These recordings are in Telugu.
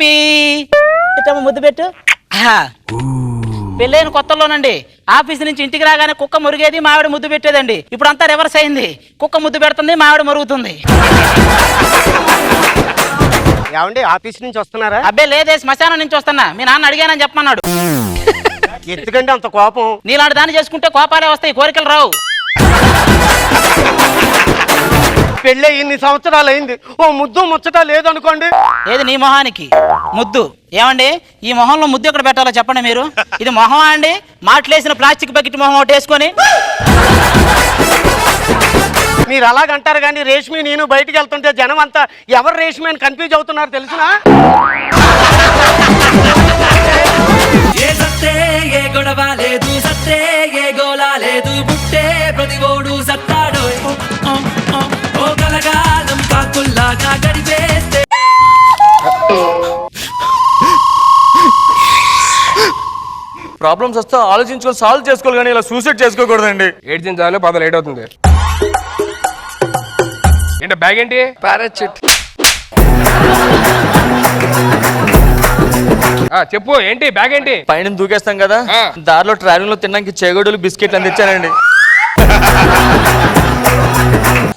పీపీ ఇట్లా ముద్దు పెట్టు. పెళ్ళైన కొత్తలోనండి ఆఫీస్ నుంచి ఇంటికి రాగానే కుక్క మురిగేది, మావిడ ముద్దు పెట్టేదండి. ఇప్పుడు అంతా రివర్స్ అయింది, కుక్క ముద్దు పెడుతుంది, మావిడ మరుగుతుంది. ఏమండి ఆఫీస్ నుంచి వస్తున్నారా? అబ్బే లేదే, శ్మశానం నుంచి వస్తున్నా. మీ నాన్న అడిగానని చెప్పమన్నాడు. ఎందుకంటే అంత కోపం? నీలాంటి దాన్ని చేసుకుంటే కోపాలే వస్తాయి, కోరికలు రావు. పెళ్ళి ఇన్ని సంవత్సరాలు అయింది, ఓ ముద్దు ముచ్చట లేదనుకోండి. ఏది నీ మొహానికి ముద్దు? ఏమండి ఈ మొహంలో ముద్దు ఎక్కడ పెట్టాలో చెప్పండి మీరు. ఇది మొహమా అండి? మాట్లేసిన ప్లాస్టిక్ బకెట్ మొహం ఒకటి వేసుకొని. మీరు అలాగంటారు కానీ రేష్మి నేను బయటికి వెళ్తుంటే జనం అంతా ఎవరు రేష్మి అని కన్ఫ్యూజ్ అవుతున్నారు తెలుసునా? ఏ సత్తే ఏ గొడవ లేదు, సత్తే ఏ గోళ లేదు, బుట్టే ప్రతిగోడు సత్తాడో ఓ కలగాలం కాకుల్లాగా గడిపేస్తే. ప్రాబ్లమ్స్ వస్తే ఆలోచించుకొని సాల్వ్ చేసుకోవాలి కానీ ఇలా సూసైడ్ చేసుకోకూడదండి. ఏడ్చించాలి, పద లేట్ అవుతుంది. ఏంటి బ్యాగ్ ఏంటి? పారాచూట్. చెప్పు ఏంటి బ్యాగ్ ఏంటి? పైన దూకేస్తాం కదా, దారిలో ట్రావెలింగ్ లో తినడానికి చేగోడలు బిస్కెట్లు అందించానండి.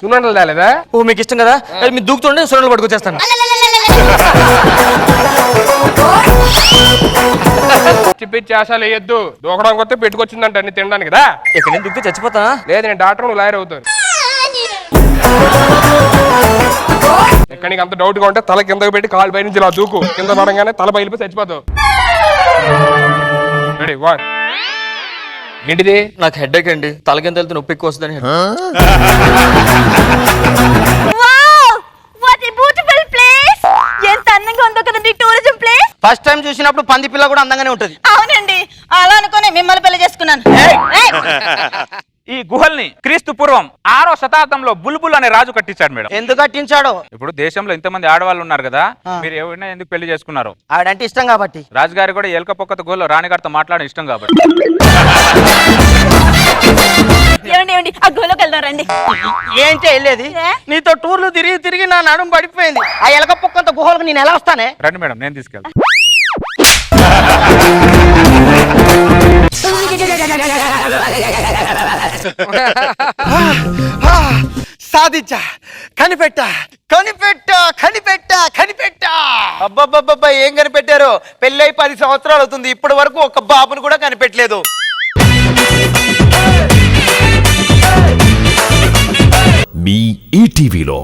సున్నుండలు తేలేదా? ఓ మీకు ఇష్టం కదా, మీరు దూకుతుండే సొండలు పట్టుకొచ్చేస్తాను. పిచ్చి ఆశాలు వేయొద్దు, దూకడానికి వస్తే పెట్టుకొచ్చిందంట అన్ని తినడానికి కదా. ఇక్కడ నేను దిగితే చచ్చిపోతా. లేదు నేను డాక్టర్, నువ్వు లాయర్ అవుతాను. ఎక్కడ నీకు అంత డౌట్ గా ఉంటే తల కిందకు పెట్టి కాలు పై నుంచి ఇలా దూకు, కింద పడంగానే తల బయలుపోయి చచ్చిపోతావు. రెడీ 1. ఏంటిది? నాకు హెడ్ ఏక్ అండి, తలకింత వెళ్తే నొప్పి ఎక్కువ వస్తుందని. ఎంత అందంగా ఉందో కదండి టూరిజం ప్లేస్. ఫస్ట్ టైం చూసినప్పుడు పంది పిల్ల కూడా అందంగానే ఉంటది. అవునండి, అలా అనుకుని మిమ్మల్ని పెళ్లి చేసుకున్నాను. ఈ గుహల్ని క్రీస్తు పూర్వం 6వ శతాబ్దంలో బుల్బుల్ అనే రాజు కట్టించాడు మేడం. ఎందుకు కట్టించాడో? ఇప్పుడు దేశంలో ఇంతమంది ఆడవాళ్ళు ఉన్నారు కదా, మీరు ఎవరైనా ఎందుకు పెళ్లి చేసుకున్నారు? ఆవిడంటే ఇష్టం కాబట్టి. రాజుగారి కూడా ఎలక పొక్కత గుహలో రాణిగారితో మాట్లాడడం ఇష్టం కాబట్టి. ఏమండి ఏమండి ఆ గుహలోకి వెళ్దాం రండి. ఏంటి వెళ్ళేది? నీతో టూర్లు తిరిగి తిరిగి నా నడుము పడిపోయింది. ఆ ఎలక పొక్కంత గుహలకు నేను ఎలా వస్తానే? రండి మేడం, నేను తీసుకెళ్తాను. సాధించా, కనిపెట్టా కనిపెట్టా కనిపెట్టా కనిపెట్టా. అబ్బబ్బబ్బబ్బా ఏం కనిపెట్టారో? పెళ్ళై 10 సంవత్సరాలు అవుతుంది, ఇప్పటి వరకు ఒక బాబును కూడా కనిపెట్టలేదు. మీ ఈటీవీలో